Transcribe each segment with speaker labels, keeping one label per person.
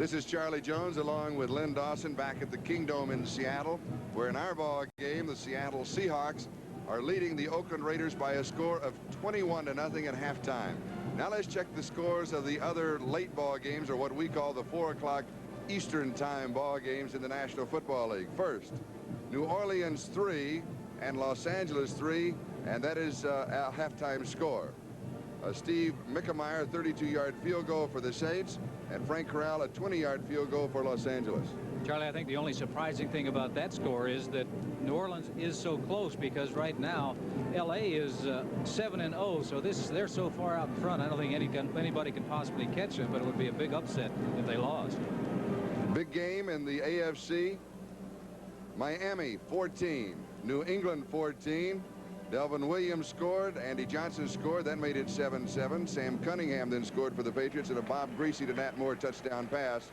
Speaker 1: This is Charlie Jones along with Lynn Dawson back at the Kingdome in Seattle, where in our ball game the Seattle Seahawks are leading the Oakland Raiders by a score of 21-0 at halftime. Now let's check the scores of the other late ball games, or what we call the 4 o'clock Eastern time ball games in the National Football League. First, New Orleans 3 and Los Angeles 3, and that is a halftime score. Steve Mickemeyer, 32-yard field goal for the Saints, and Frank Corral, a 20-yard field goal for Los Angeles.
Speaker 2: Charlie, I think the only surprising thing about that score is that New Orleans is so close, because right now L.A. is 7-0, so they're so far out in front. I don't think anybody can possibly catch them, but it would be a big upset if they lost.
Speaker 1: Big game in the AFC. Miami 14, New England 14. Delvin Williams scored, Andy Johnson scored, that made it 7-7. Sam Cunningham then scored for the Patriots, and a Bob Greasy to Nat Moore touchdown pass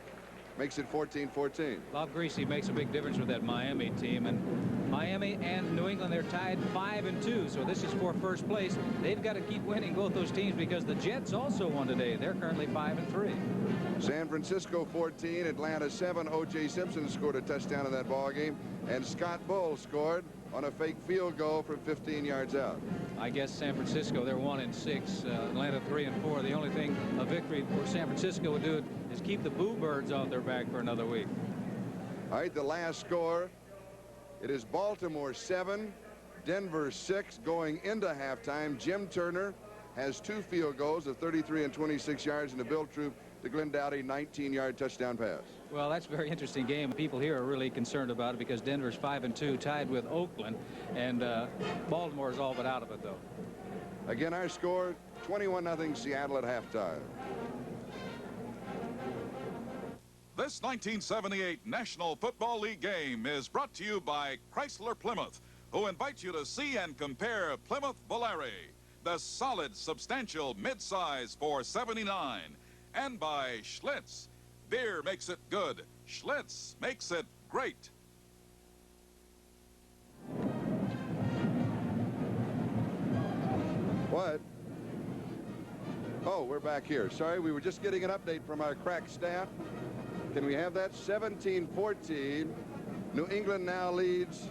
Speaker 1: makes it 14-14.
Speaker 2: Bob Greasy makes a big difference with that Miami team, and Miami and New England, they're tied 5-2, so this is for first place. They've got to keep winning, both those teams, because the Jets also won today. They're currently 5-3.
Speaker 1: San Francisco 14, Atlanta 7. O.J. Simpson scored a touchdown in that ball game, and Scott Bull scored on a fake field goal from 15 yards out.
Speaker 2: I guess San Francisco, they're 1-6. Atlanta 3-4. The only thing a victory for San Francisco would do is keep the Boo Birds off their back for another week.
Speaker 1: All right, the last score, it is Baltimore 7, Denver 6 going into halftime. Jim Turner has 2 field goals of 33 and 26 yards, and the Bill Troop to Glenn Dowdy 19-yard touchdown pass.
Speaker 2: Well, that's a very interesting game. People here are really concerned about it because Denver's 5-2, tied with Oakland, and Baltimore's all but out of it, though.
Speaker 1: Again, our score 21-0 Seattle at halftime.
Speaker 3: This 1978 National Football League game is brought to you by Chrysler Plymouth, who invites you to see and compare Plymouth Volare, the solid, substantial midsize for $79, and by Schlitz. Beer makes it good. Schlitz makes it great.
Speaker 1: What? Oh, we're back here. Sorry, we were just getting an update from our crack staff. Can we have that? 17-14. New England now leads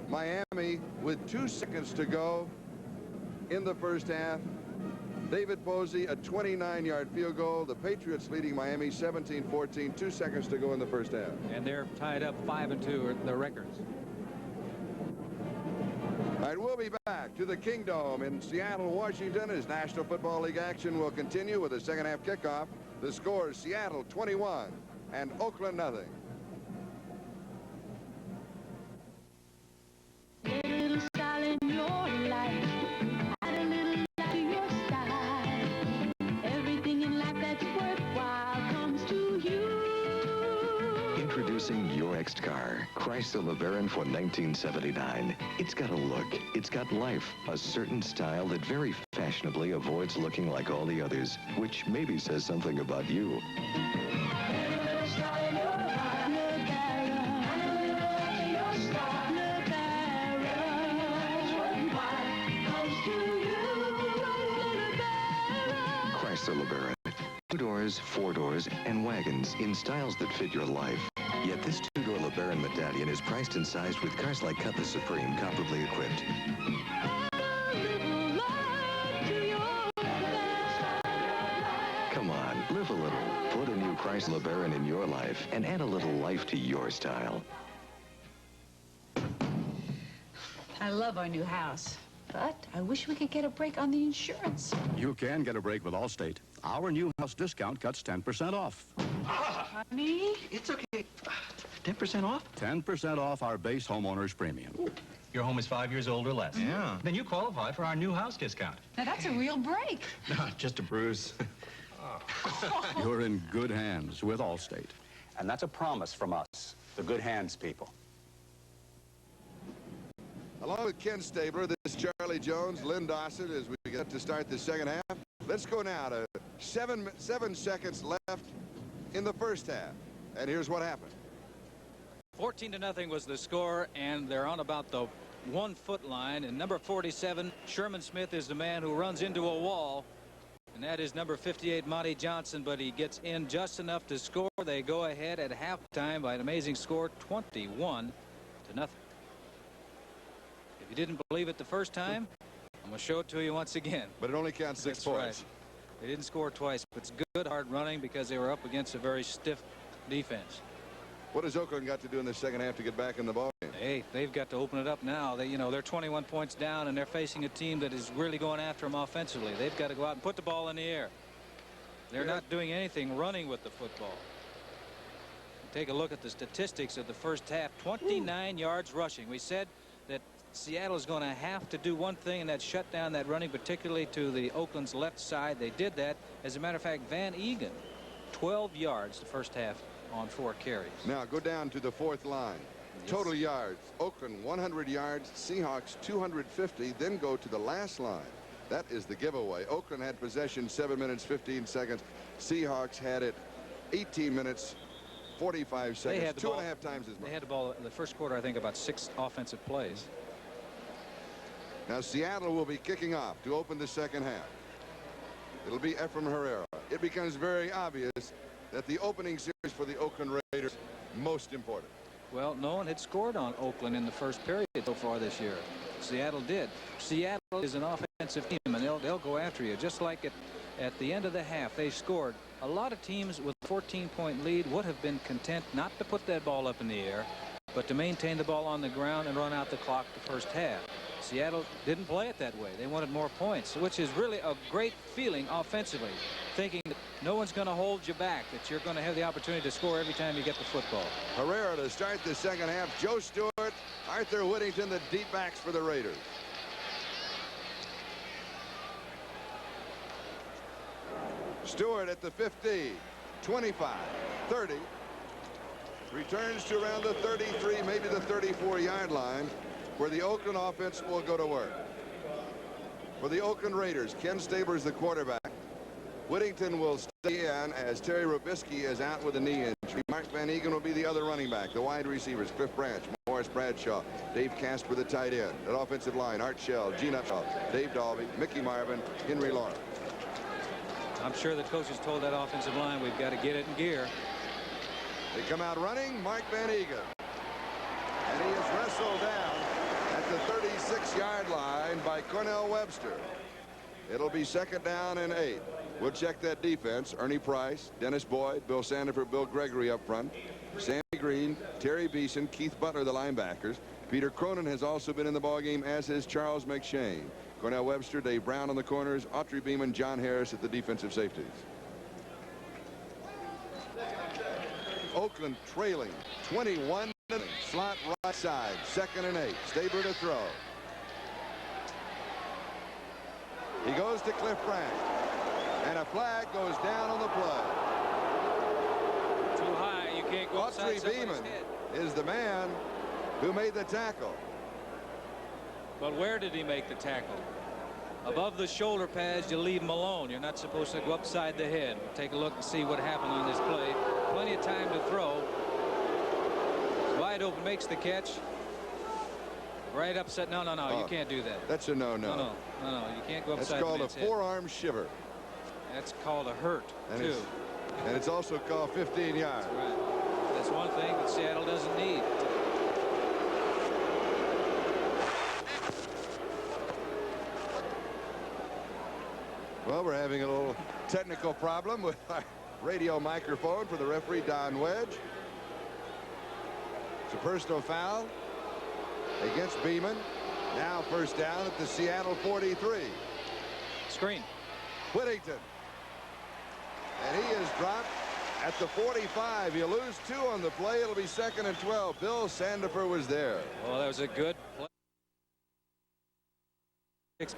Speaker 1: Miami with 2 seconds to go in the first half. David Posey, a 29-yard field goal. The Patriots leading Miami 17-14, 2 seconds to go in the first half.
Speaker 2: And they're tied up 5-2 at the records.
Speaker 1: All right, we'll be back to the Kingdome in Seattle, Washington, as National Football League action will continue with a second half kickoff. The score is Seattle 21 and Oakland nothing.
Speaker 4: Introducing your next car, Chrysler LeBaron for 1979. It's got a look, it's got life, a certain style that very fashionably avoids looking like all the others, which maybe says something about you. Chrysler LeBaron. 2 doors, 4 doors, and wagons in styles that fit your life. Yet this 2-door LeBaron medallion is priced and sized with cars like Cutlass Supreme, comparably equipped. Come on, live a little. Put a new Chrysler LeBaron in your life and add a little life to your style.
Speaker 5: I love our new house, but I wish we could get a break on the insurance.
Speaker 6: You can get a break with Allstate. Our new house discount cuts 10% off.
Speaker 5: Honey?
Speaker 4: It's okay. 10% off?
Speaker 6: 10% off our base homeowner's premium.
Speaker 4: Ooh.
Speaker 7: Your home is 5 years old or less.
Speaker 4: Yeah.
Speaker 7: Then you qualify for our new house discount.
Speaker 5: Now that's a real break.
Speaker 7: Just a bruise.
Speaker 6: You're in good hands with Allstate.
Speaker 8: And that's a promise from us, the good hands people.
Speaker 1: Along with Ken Stabler, this is Charlie Jones, Lynn Dawson, as we get to start the second half. Let's go now to 7 seconds left in the first half. And here's what happened.
Speaker 2: 14-0 was the score, and they're on about the 1-foot line. And number 47, Sherman Smith, is the man who runs into a wall. And that is number 58, Monty Johnson, but he gets in just enough to score. They go ahead at halftime by an amazing score, 21-0. If you didn't believe it the first time, I'm going to show it to you once again.
Speaker 1: But it only counts 6
Speaker 2: That's
Speaker 1: points.
Speaker 2: right. They didn't score twice, but it's good hard running because they were up against a very stiff defense.
Speaker 1: What has Oakland got to do in the second half to get back in the ball game?
Speaker 2: Hey, they've got to open it up now. They're 21 points down, and they're facing a team that is really going after them offensively. They've got to go out and put the ball in the air. They're not doing anything running with the football. Take a look at the statistics of the first half. 29 yards rushing. We said that Seattle is going to have to do one thing, and that's shut down that running, particularly to the Oakland's left side. They did that. As a matter of fact, Van Egan, 12 yards the first half on 4 carries.
Speaker 1: Now go down to the 4th line.
Speaker 2: Yes.
Speaker 1: Total yards. Oakland 100 yards. Seahawks 250. Then go to the last line. That is the giveaway. Oakland had possession 7 minutes 15 seconds. Seahawks had it 18 minutes 45 seconds.
Speaker 2: They had the
Speaker 1: Two
Speaker 2: ball,
Speaker 1: and a half times as much.
Speaker 2: They had the ball in the first quarter, I think, about 6 offensive plays.
Speaker 1: Now Seattle will be kicking off to open the second half. It'll be Ephraim Herrera. It becomes very obvious that the opening series for the Oakland Raiders most important.
Speaker 2: Well, no one had scored on Oakland in the first period so far this year. Seattle did. Seattle is an offensive team, and they'll go after you. Just like at the end of the half, they scored. A lot of teams with a 14-point lead would have been content not to put that ball up in the air, but to maintain the ball on the ground and run out the clock the first half. Seattle didn't play it that way. They wanted more points, which is really a great feeling offensively, thinking that no one's going to hold you back, that you're going to have the opportunity to score every time you get the football.
Speaker 1: Herrera to start the second half. Joe Stewart, Arthur Whittington, the deep backs for the Raiders. Stewart at the 50, 25, 30. Returns to around the 33, maybe the 34-yard line, where the Oakland offense will go to work. For the Oakland Raiders, Ken Stabler's the quarterback. Whittington will stay in as Terry Robisky is out with a knee injury. Mark Van Egan will be the other running back. The wide receivers, Cliff Branch, Morris Bradshaw, Dave Casper, the tight end. That offensive line, Art Shell, Gene Upshaw, Dave Dalby, Mickey Marvin, Henry Lawrence.
Speaker 2: I'm sure the coaches told that offensive line, we've got to get it in gear.
Speaker 1: They come out running, Mark Van Egan. And he is wrestled down at the 36-yard line by Cornell Webster. It'll be second down and 8. We'll check that defense. Ernie Price, Dennis Boyd, Bill Sandifer, Bill Gregory up front. Sammy Green, Terry Beeson, Keith Butler, the linebackers. Peter Cronin has also been in the ballgame, as has Charles McShane. Cornell Webster, Dave Brown on the corners, Autry Beeman, John Harris at the defensive safeties. Oakland trailing 21. Slot right side, second and 8. Stabler to throw. He goes to Cliff Branch. And a flag goes down on the play.
Speaker 2: Too high, you can't go outside
Speaker 1: Autry
Speaker 2: somebody's
Speaker 1: Beeman
Speaker 2: head.
Speaker 1: is the man who made the tackle.
Speaker 2: But where did he make the tackle? Above the shoulder pads, you leave him alone. You're not supposed to go upside the head. We'll take a look and see what happened on this play. Plenty of time to throw. Wide open, makes the catch. Right upset. No, you can't do that.
Speaker 1: That's a no.
Speaker 2: No, you can't go upside
Speaker 1: That's called
Speaker 2: the
Speaker 1: a
Speaker 2: man's head.
Speaker 1: forearm shiver.
Speaker 2: That's called a hurt,
Speaker 1: And
Speaker 2: too.
Speaker 1: it's also called 15 yards.
Speaker 2: Right. That's one thing that Seattle doesn't need.
Speaker 1: Well, we're having a little technical problem with our radio microphone for the referee, Don Wedge. It's a personal foul against Beeman. Now first down at the Seattle 43.
Speaker 2: Screen.
Speaker 1: Whittington. And he is dropped at the 45. You lose 2 on the play. It'll be second and 12. Bill Sandifer was there.
Speaker 2: Well, that was a good play.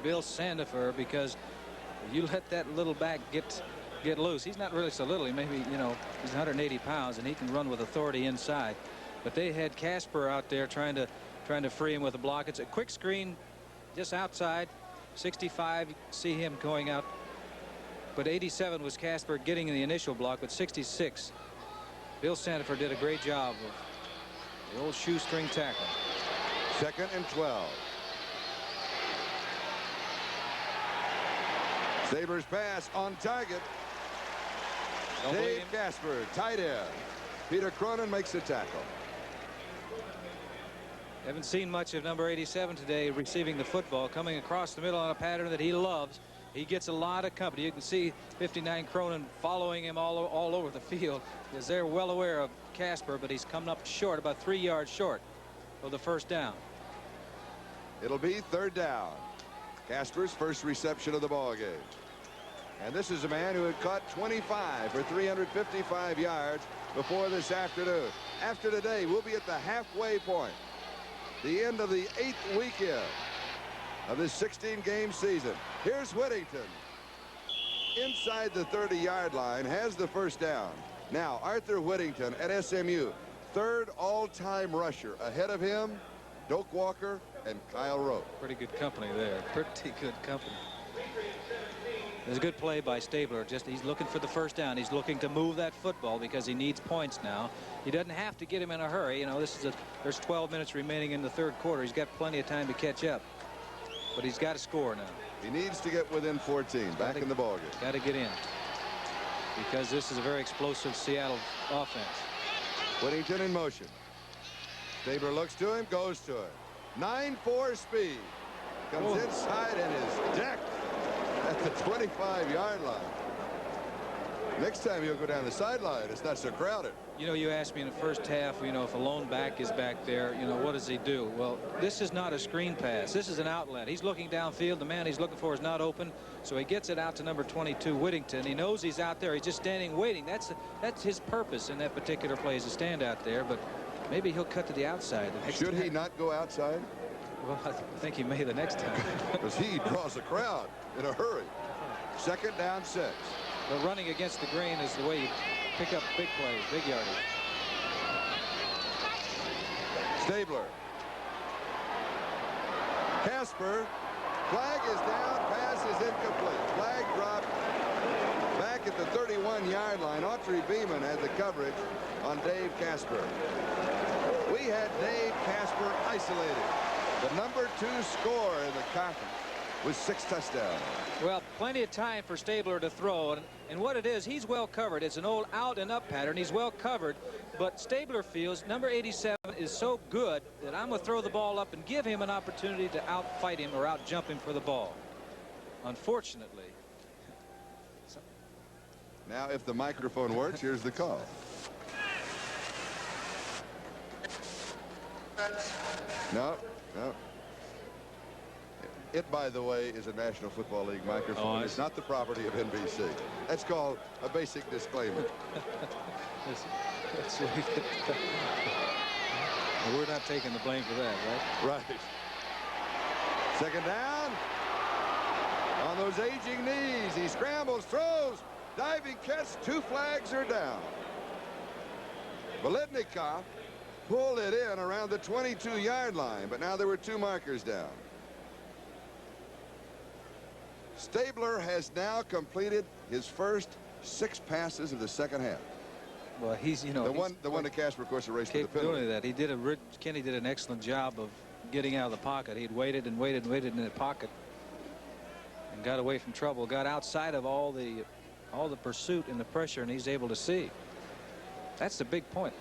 Speaker 2: Bill Sandifer, because you let that little back get loose. He's not really so little. He maybe, he's 180 pounds, and he can run with authority inside. But they had Casper out there trying to free him with a block. It's a quick screen just outside. 65, see him going out. But 87 was Casper getting the initial block, but 66. Bill Sandifer did a great job of the old shoestring tackle.
Speaker 1: Second and 12. Stabler's pass on target.
Speaker 2: Don't believe
Speaker 1: Dave
Speaker 2: him.
Speaker 1: Casper, tight end. Peter Cronin makes the tackle.
Speaker 2: Haven't seen much of number 87 today receiving the football, coming across the middle on a pattern that he loves. He gets a lot of company. You can see 59 Cronin following him all over the field, because they're well aware of Casper, but he's coming up short, about 3 yards short of the first down.
Speaker 1: It'll be third down. Casper's first reception of the ball game. And this is a man who had caught 25 for 355 yards before this afternoon. After today, we'll be at the halfway point, the end of the 8th weekend of this 16-game season. Here's Whittington inside the 30-yard line, has the first down. Now Arthur Whittington at SMU, third all-time rusher. Ahead of him, Doak Walker and Kyle Rote.
Speaker 2: Pretty good company there. Pretty good company. There's a good play by Stabler. Just he's looking for the first down. He's looking to move that football because he needs points now. He doesn't have to get him in a hurry. You know, there's 12 minutes remaining in the third quarter. He's got plenty of time to catch up. But he's got to score now.
Speaker 1: He needs to get within 14, back in the ballgame.
Speaker 2: Got to get in, because this is a very explosive Seattle offense.
Speaker 1: Whittington in motion. Stabler looks to him, goes to him. 9.4 speed. Comes inside and is decked at the 25-yard line. Next time he'll go down the sideline. It's not so crowded.
Speaker 2: You know, you asked me in the first half, you know, if a lone back is back there, you know, what does he do? Well, this is not a screen pass. This is an outlet. He's looking downfield. The man he's looking for is not open, so he gets it out to number 22, Whittington. He knows he's out there. He's just standing waiting. That's his purpose in that particular play, is to stand out there, but maybe he'll cut to the outside.
Speaker 1: Should he not go outside?
Speaker 2: Well, I think he may the next time.
Speaker 1: Because he draws a crowd in a hurry. Second down, 6.
Speaker 2: But running against the grain is the way you pick up big plays, big yardage.
Speaker 1: Stabler. Casper. Flag is down. Pass is incomplete. Flag dropped back at the 31-yard line. Autry Beeman had the coverage on Dave Casper. We had Dave Casper isolated. The number 2 scorer in the conference with 6 touchdowns.
Speaker 2: Well, plenty of time for Stabler to throw, and what it is, he's well covered. It's an old out and up pattern. He's well covered, but Stabler feels number 87 is so good that I'm going to throw the ball up and give him an opportunity to outfight him or outjump him for the ball. Unfortunately.
Speaker 1: Now, if the microphone works, here's the call. No. It, by the way, is a National Football League microphone. It's not the property of NBC. That's called a basic disclaimer.
Speaker 2: Let's leave it. We're not taking the blame for that, right?
Speaker 1: Right. Second down. On those aging knees, he scrambles, throws, diving catch. 2 flags are down. Biletnikoff pulled it in around the 22-yard line, but now there were 2 markers down. Stabler has now completed his first 6 passes of the second half.
Speaker 2: Well, he's, you know,
Speaker 1: the one to Casper, of course, erased for the penalty.
Speaker 2: That he did Kenny did an excellent job of getting out of the pocket. He'd waited and waited and waited in the pocket and got away from trouble, got outside of all the pursuit and the pressure, and he's able to see. That's the big point.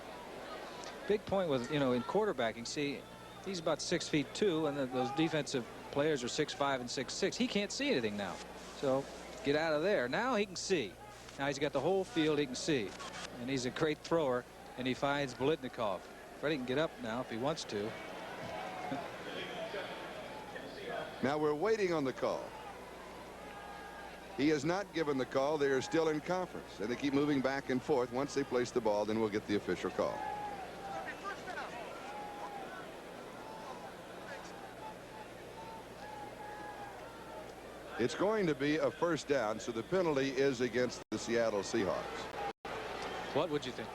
Speaker 2: Big point with, you know, in quarterbacking. See, he's about 6'2", and those defensive players are 6'5" and 6'6". He can't see anything now, so get out of there. Now he can see. Now he's got the whole field he can see, and he's a great thrower, and he finds Biletnikoff. Freddie can get up now if he wants to.
Speaker 1: Now we're waiting on the call. He has not given the call. They are still in conference, and they keep moving back and forth. Once they place the ball, then we'll get the official call. It's going to be a first down, so the penalty is against the Seattle Seahawks.
Speaker 2: What would you think?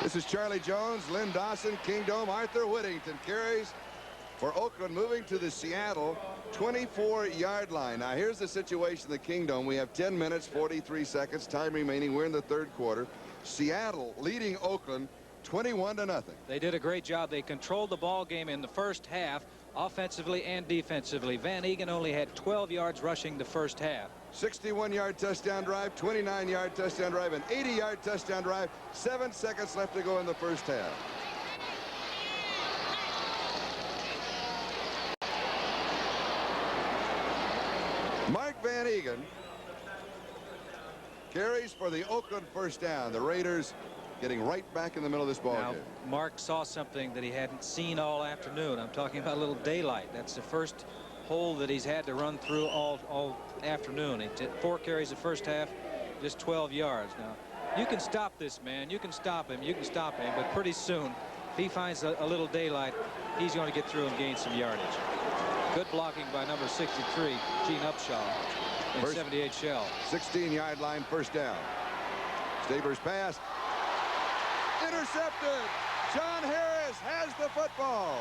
Speaker 1: This is Charlie Jones, Lynn Dawson, Kingdom, Arthur Whittington carries for Oakland, moving to the Seattle 24-yard line. Now here's the situation in the Kingdom. We have 10 minutes, 43 seconds, time remaining. We're in the third quarter. Seattle leading Oakland 21-0.
Speaker 2: They did a great job. They controlled the ball game in the first half, offensively and defensively. Van Egan only had 12 yards rushing the first half.
Speaker 1: 61-yard touchdown drive, 29-yard touchdown drive, an 80-yard touchdown drive. 7 seconds left to go in the first half. Mark Van Egan carries for the Oakland first down. The Raiders getting right back in the middle of this ball
Speaker 2: Now,
Speaker 1: game.
Speaker 2: Mark saw something that he hadn't seen all afternoon. I'm talking about a little daylight. That's the first hole that he's had to run through all afternoon. He did 4 carries the first half, just 12 yards. Now, you can stop this man. You can stop him. You can stop him. But pretty soon, if he finds a little daylight, he's going to get through and gain some yardage. Good blocking by number 63, Gene Upshaw, and 78 Shell.
Speaker 1: 16-yard line, first down. Stabler's pass. Intercepted. John Harris has the football.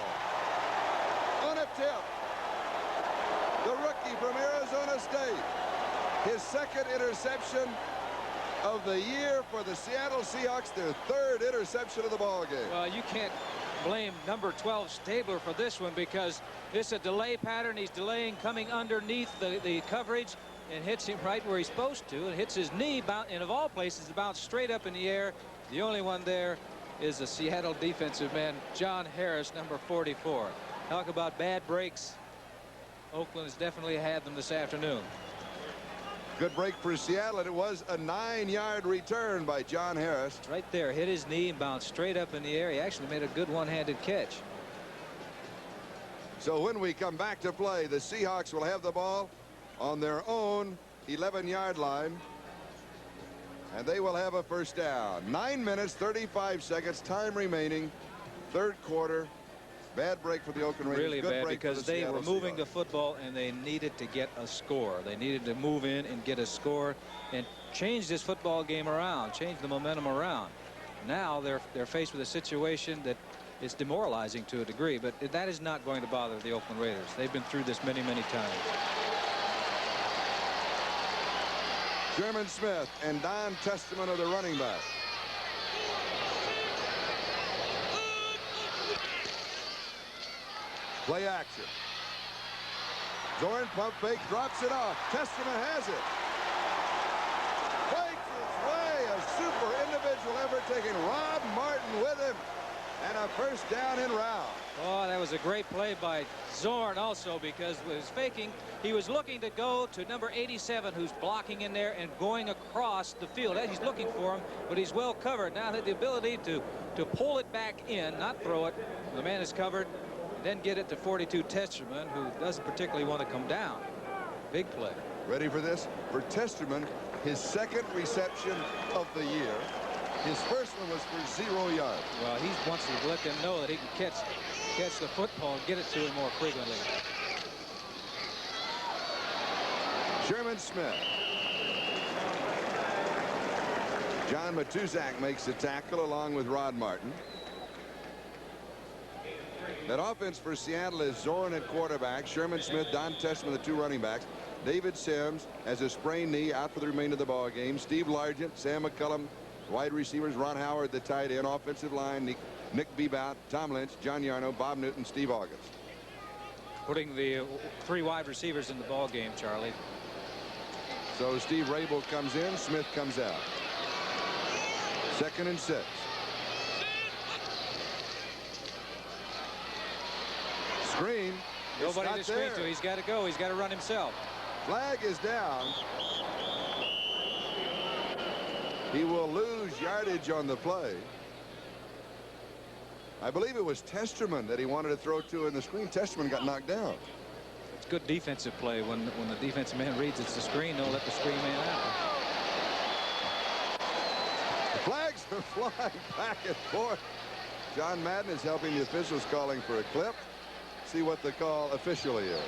Speaker 1: On a tip. The rookie from Arizona State. His second interception of the year for the Seattle Seahawks, their 3rd interception of the ball game.
Speaker 2: Well, you can't blame number 12 Stabler for this one because it's a delay pattern. He's delaying, coming underneath the coverage, and hits him right where he's supposed to, and hits his knee, and of all places, bounced straight up in the air. The only one there is the Seattle defensive man, John Harris, number 44. Talk about bad breaks. Oakland has definitely had them this afternoon.
Speaker 1: Good break for Seattle, and it was a 9-yard return by John Harris.
Speaker 2: Right there, hit his knee and bounced straight up in the air. He actually made a good one-handed catch.
Speaker 1: So when we come back to play, the Seahawks will have the ball on their own 11-yard line, and they will have a first down. 9 minutes, 35 seconds, time remaining, 3rd quarter. Bad break for the Oakland Raiders.
Speaker 2: Really
Speaker 1: Good
Speaker 2: bad
Speaker 1: break
Speaker 2: because
Speaker 1: for the
Speaker 2: they were
Speaker 1: Seattle
Speaker 2: moving the
Speaker 1: Seahawks.
Speaker 2: football and they needed to get a score. They needed to move in and get a score and change this football game around, change the momentum around. Now they're faced with a situation that is demoralizing to a degree, but that is not going to bother the Oakland Raiders. They've been through this many, many times.
Speaker 1: Sherman Smith and Don Testament are the running back. Play action. Zorn pump fake, drops it off. Testament has it. Fakes his way. A super individual effort, taking Rob Martin with him. And a first down in round.
Speaker 2: Oh, that was a great play by Zorn also, because with his faking, he was looking to go to number 87, who's blocking in there and going across the field. He's looking for him, but he's well covered. Now had the ability to pull it back in, not throw it. The man is covered. Then get it to 42 Testerman, who doesn't particularly want to come down. Big play.
Speaker 1: Ready for this? For Testerman, his 2nd reception of the year. His first one was for 0 yards.
Speaker 2: Well, he wants to let them know that he can catch the football and get it to him more frequently.
Speaker 1: Sherman Smith. John Matuzak makes the tackle along with Rod Martin. That offense for Seattle is Zorn at quarterback, Sherman Smith, Don Testament, the 2 running backs. David Sims has a sprained knee, out for the remainder of the ball game. Steve Largent, Sam McCullum, wide receivers, Ron Howard, the tight end. Offensive line, Nick Bebout, Tom Lynch, John Yarno, Bob Newton, Steve August.
Speaker 2: Putting the 3 wide receivers in the ball game, Charlie.
Speaker 1: So Steve Rabel comes in, Smith comes out. 2nd and 6. Screen.
Speaker 2: Nobody to screen to. He's got to go. He's got to run himself.
Speaker 1: Flag is down. He will lose yardage on the play. I believe it was Testerman that he wanted to throw to in the screen. Testerman got knocked down.
Speaker 2: It's good defensive play. When the defensive man reads it's the screen, they'll let the screen man out.
Speaker 1: The flags are flying back and forth. John Madden is helping the officials, calling for a clip. See what the call officially is.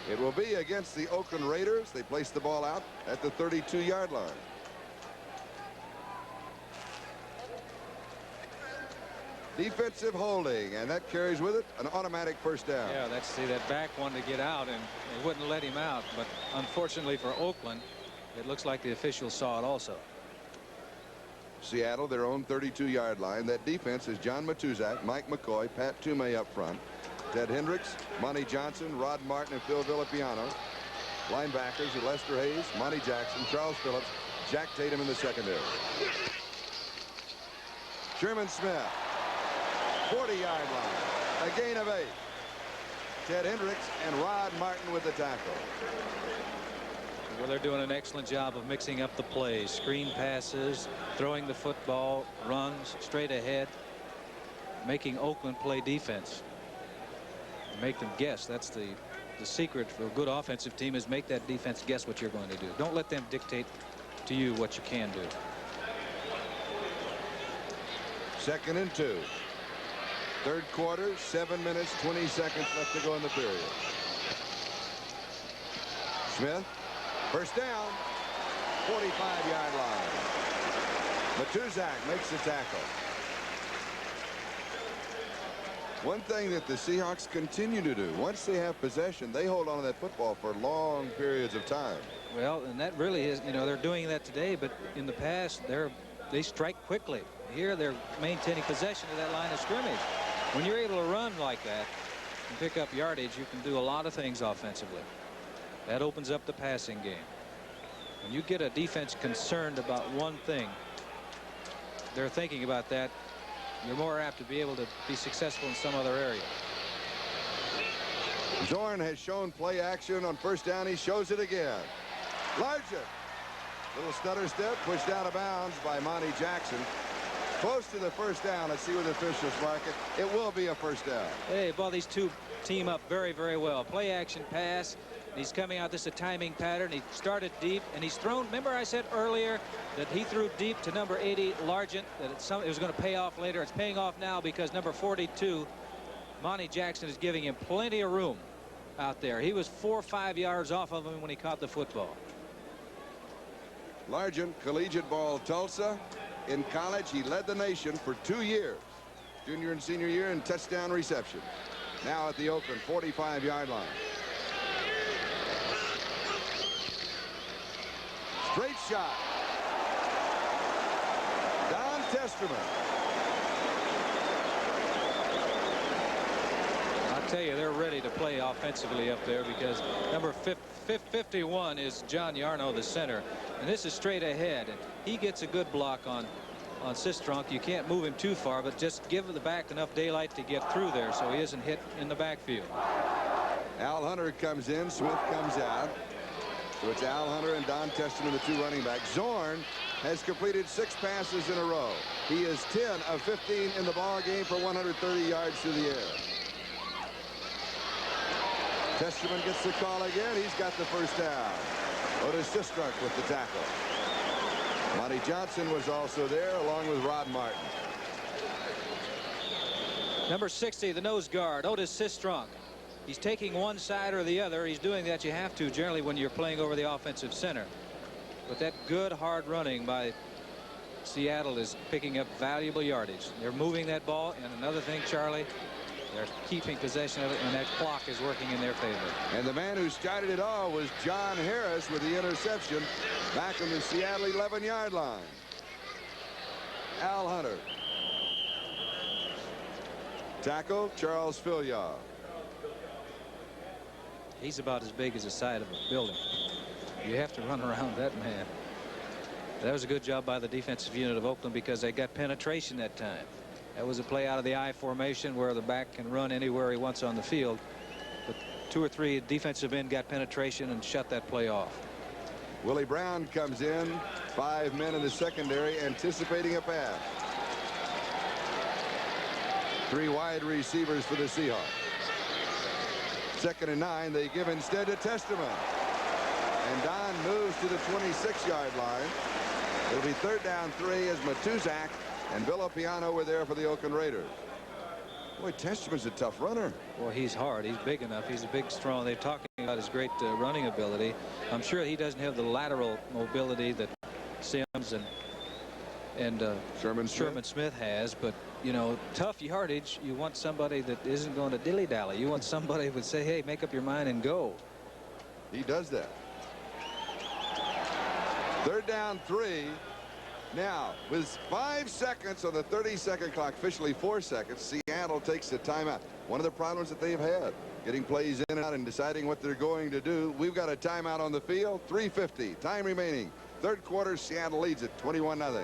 Speaker 1: It will be against the Oakland Raiders. They place the ball out at the 32-yard line. Defensive holding, and that carries with it an automatic first down.
Speaker 2: Yeah, that's that back wanted to get out, and they wouldn't let him out. But unfortunately for Oakland, it looks like the officials saw it also.
Speaker 1: Seattle their own 32-yard line. That defense is John Matuzak, Mike McCoy, Pat Toomey up front, Ted Hendricks, Monty Johnson, Rod Martin, and Phil Villapiano. Linebackers are Lester Hayes, Monty Jackson, Charles Phillips, Jack Tatum in the secondary. Sherman Smith, 40-yard line, a gain of 8. Ted Hendricks and Rod Martin with the tackle.
Speaker 2: Well, they're doing an excellent job of mixing up the plays. Screen passes, throwing the football, runs straight ahead, making Oakland play defense. Make them guess. That's the secret for a good offensive team, is make that defense guess what you're going to do. Don't let them dictate to you what you can do.
Speaker 1: 2nd and 2. Third quarter, 7 minutes, 20 seconds left to go in the period. Smith, first down, 45-yard line. Matuzak makes the tackle. One thing that the Seahawks continue to do, once they have possession, they hold on to that football for long periods of time.
Speaker 2: Well, and that really is, you know, they're doing that today, but in the past, they strike quickly. Here, they're maintaining possession of that line of scrimmage. When you're able to run like that and pick up yardage, you can do a lot of things offensively. That opens up the passing game. When you get a defense concerned about one thing, they're thinking about that, you're more apt to be able to be successful in some other area.
Speaker 1: Zorn has shown play action on first down. He shows it again. Largent. Little stutter step, pushed out of bounds by Monty Jackson. Close to the first down. Let's see what the officials mark it. It will be a first down.
Speaker 2: Hey, well, these two team up very, very well. Play action pass. He's coming out. This is a timing pattern. He started deep, and he's thrown. Remember I said earlier that he threw deep to number 80, Largent, that it was going to pay off later. It's paying off now because number 42, Monty Jackson, is giving him plenty of room out there. He was 4 or 5 yards off of him when he caught the football.
Speaker 1: Largent, collegiate ball, Tulsa. In college, he led the nation for 2 years, junior and senior year, in touchdown reception. Now at the Oakland 45-yard line. Straight shot. Don Testerman.
Speaker 2: I'll tell you, they're ready to play offensively up there because number 51 is John Yarno, the center. And this is straight ahead. And he gets a good block on Sistrunk. You can't move him too far, but just give the back enough daylight to get through there so he isn't hit in the backfield.
Speaker 1: Al Hunter comes in. Smith comes out. So it's Al Hunter and Don Testerman, the 2 running backs. Zorn has completed 6 passes in a row. He is 10 of 15 in the ball game for 130 yards through the air. Testerman gets the call again. He's got the first down. Otis Sistrunk with the tackle. Monty Johnson was also there, along with Rod Martin.
Speaker 2: Number 60, the nose guard, Otis Sistrunk. He's taking one side or the other. He's doing that. You have to generally when you're playing over the offensive center. But that good hard running by Seattle is picking up valuable yardage. They're moving that ball. And another thing, Charlie, they're keeping possession of it, and that clock is working in their favor.
Speaker 1: And the man who started it all was John Harris with the interception back on the Seattle 11-yard line. Al Hunter. Tackle, Charles Filyaw.
Speaker 2: He's about as big as the side of a building. You have to run around that man. That was a good job by the defensive unit of Oakland because they got penetration that time. That was a play out of the I formation where the back can run anywhere he wants on the field. But 2 or 3 defensive end got penetration and shut that play off.
Speaker 1: Willie Brown comes in. 5 men in the secondary anticipating a pass. 3 wide receivers for the Seahawks. 2nd and 9. They give instead to Testerman. And Don moves to the 26-yard line. It'll be 3rd down 3 as Matuzak and Villapiano were there for the Oakland Raiders. Boy, Testerman's a tough runner.
Speaker 2: Well, he's hard. He's big enough. He's a big, strong. They're talking about his great running ability. I'm sure he doesn't have the lateral mobility that Sims and
Speaker 1: Sherman
Speaker 2: Smith has, but you know, tough yardage. You want somebody that isn't going to dilly-dally. You want somebody who would say, hey, make up your mind and go.
Speaker 1: He does that. 3rd down 3. Now, with 5 seconds on the 30-second clock, officially 4 seconds, Seattle takes the timeout. One of the problems that they've had, getting plays in and out and deciding what they're going to do. We've got a timeout on the field, 3:50, time remaining. Third quarter, Seattle leads it 21-0.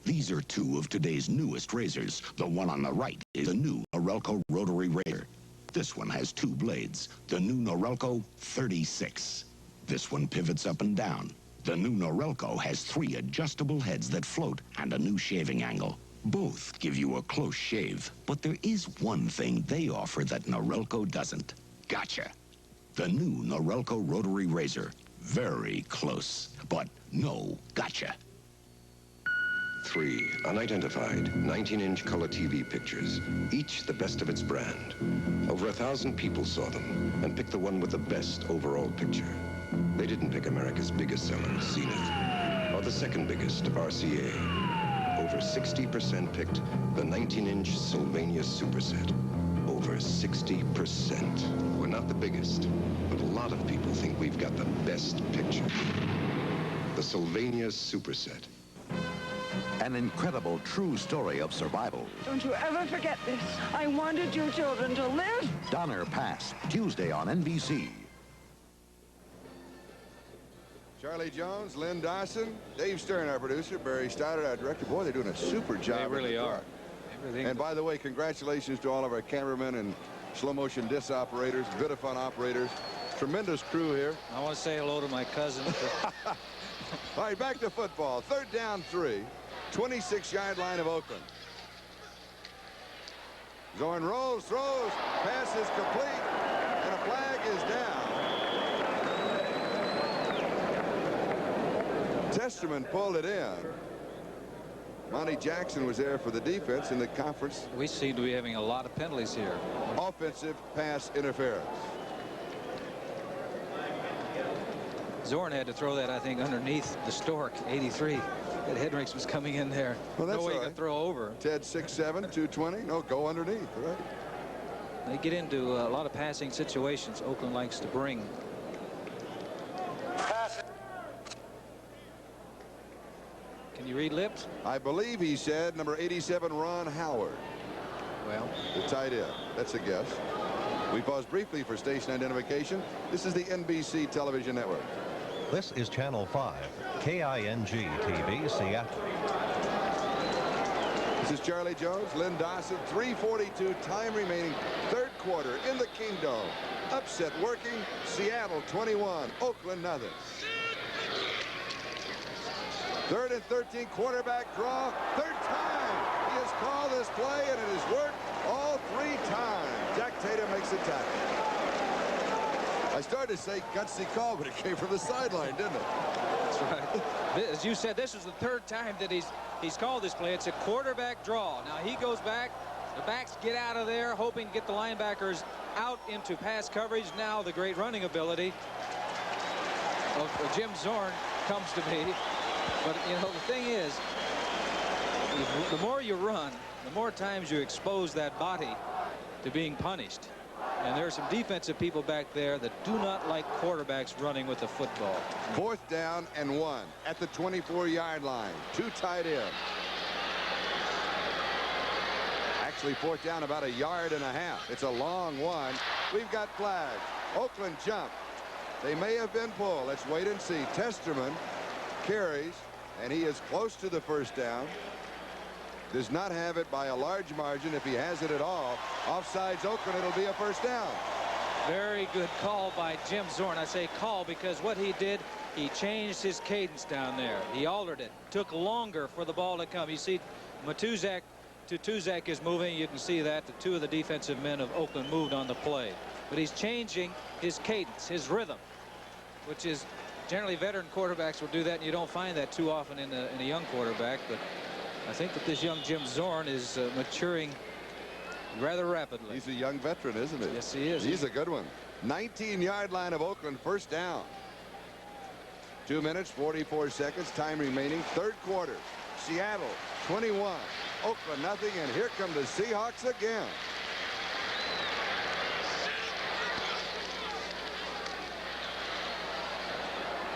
Speaker 9: These are two of today's newest razors. The one on the right is a new Norelco rotary razor. This one has 2 blades, the new Norelco 36. This one pivots up and down. The new Norelco has 3 adjustable heads that float and a new shaving angle. Both give you a close shave, but there is one thing they offer that Norelco doesn't. Gotcha. The new Norelco rotary razor. Very close, but no gotcha.
Speaker 10: 3 unidentified 19-inch color TV pictures, each the best of its brand. Over 1,000 people saw them and picked the one with the best overall picture. They didn't pick America's biggest seller, Zenith, or the second biggest, RCA. Over 60% picked the 19-inch Sylvania Superset. Over 60%. We're not the biggest, but a lot of people think we've got the best picture. The Sylvania Superset.
Speaker 6: An incredible true story of survival.
Speaker 11: Don't you ever forget this. I wanted you children to live.
Speaker 6: Donner Pass, Tuesday on NBC.
Speaker 1: Charlie Jones, Lynn Dawson, Dave Stern, our producer, Barry Stoddard, our director. Boy, they're doing a super job.
Speaker 2: They really are.
Speaker 1: And by the way, congratulations to all of our cameramen and slow motion disc operators, Vidifun operators. Tremendous crew here.
Speaker 2: I want to say hello to my cousin.
Speaker 1: All right, back to football. 3rd down 3. 26-yard line of Oakland. Zorn rolls, throws, pass is complete, and a flag is down. Testerman pulled it in. Monty Jackson was there for the defense in the conference.
Speaker 2: We seem to be having a lot of penalties here.
Speaker 1: Offensive pass interference.
Speaker 2: Zorn had to throw that, I think, underneath the Stork, 83. That Hendricks was coming in there.
Speaker 1: Well, that's
Speaker 2: no way
Speaker 1: all
Speaker 2: he
Speaker 1: right.
Speaker 2: could throw over.
Speaker 1: Ted 6'7", 220. No, go underneath, right?
Speaker 2: They get into a lot of passing situations Oakland likes to bring. Can you read lips?
Speaker 1: I believe he said number 87, Ron Howard.
Speaker 2: Well,
Speaker 1: the tight end. That's a guess. We pause briefly for station identification. This is the NBC television network.
Speaker 12: This is Channel 5, KING-TV, Seattle.
Speaker 1: This is Charlie Jones, Lynn Dawson, 3:42 time remaining, 3rd quarter in the Kingdome. Upset working, Seattle 21, Oakland nothing. 3rd and 13, quarterback draw, 3rd time. He has called this play, and it has worked all 3 times. Jack Tatum makes a tackle. I started to say gutsy call, but it came from the sideline, didn't it?
Speaker 2: That's right. As you said, this is the 3rd time that he's called this play. It's a quarterback draw. Now he goes back. The backs get out of there, hoping to get the linebackers out into pass coverage. Now the great running ability of Jim Zorn comes to me. But, you know, the thing is, the more you run, the more times you expose that body to being punished. And there are some defensive people back there that do not like quarterbacks running with the football.
Speaker 1: 4th down and 1 at the 24-yard line. 2 tight ends. Actually, 4th down about 1.5 yards. It's a long one. We've got flags. Oakland jump. They may have been pulled. Let's wait and see. Testerman carries, and he is close to the 1st down. Does not have it by a large margin. If he has it at all, offsides Oakland, it'll be a 1st down.
Speaker 2: Very good call by Jim Zorn. I say call because what he did, he changed his cadence down there. He altered it. Took longer for the ball to come. You see Matuzak to Tuzak is moving. You can see that the 2 of the defensive men of Oakland moved on the play. But he's changing his cadence, his rhythm, which is generally veteran quarterbacks will do that, and you don't find that too often in a young quarterback. But I think that this young Jim Zorn is maturing rather rapidly.
Speaker 1: He's a young veteran, isn't he?
Speaker 2: Yes, he is.
Speaker 1: He's a good one. 19-yard line of Oakland, 1st down. 2 minutes, 44 seconds, time remaining, 3rd quarter. Seattle 21, Oakland nothing, and here come the Seahawks again.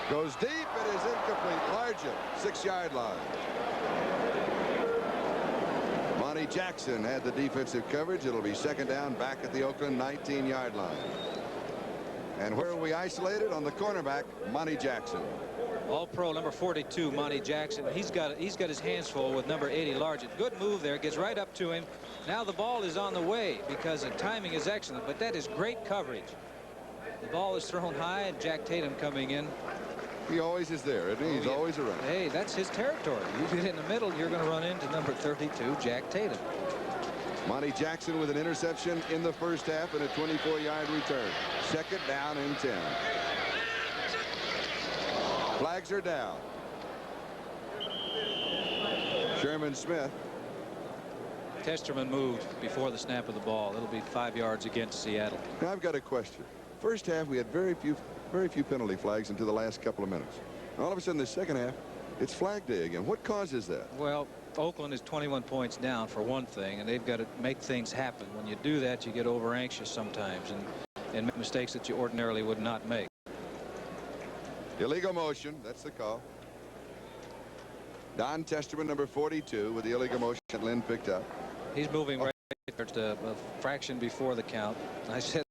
Speaker 1: Goes deep. It is incomplete. Largent, 6-yard line. Monty Jackson had the defensive coverage. It'll be second down back at the Oakland 19-yard line. And where are we isolated? On the cornerback, Monty Jackson.
Speaker 2: All-Pro number 42, Monty Jackson. He's got his hands full with number 80, Largent. Good move there. Gets right up to him. Now the ball is on the way because the timing is excellent, but that is great coverage. The ball is thrown high, and Jack Tatum coming in.
Speaker 1: He always is there, isn't he? He's always around.
Speaker 2: Hey, that's his territory. You get in the middle, you're going to run into number 32, Jack Tatum.
Speaker 1: Monty Jackson with an interception in the first half and a 24-yard return. Second down and 10. Flags are down. Sherman Smith.
Speaker 2: Testerman moved before the snap of the ball. It'll be 5 yards against Seattle.
Speaker 1: Now I've got a question. First half we had very few penalty flags until the last couple of minutes. All of a sudden the second half it's flag day again. What causes that?
Speaker 2: Well, Oakland is 21 points down for one thing, and they've got to make things happen. When you do that, you get over anxious sometimes and make mistakes that you ordinarily would not make.
Speaker 1: Illegal motion. That's the call. Don Testerman, number 42, with the illegal motion that Lynn picked up.
Speaker 2: He's moving right towards a fraction before the count. I said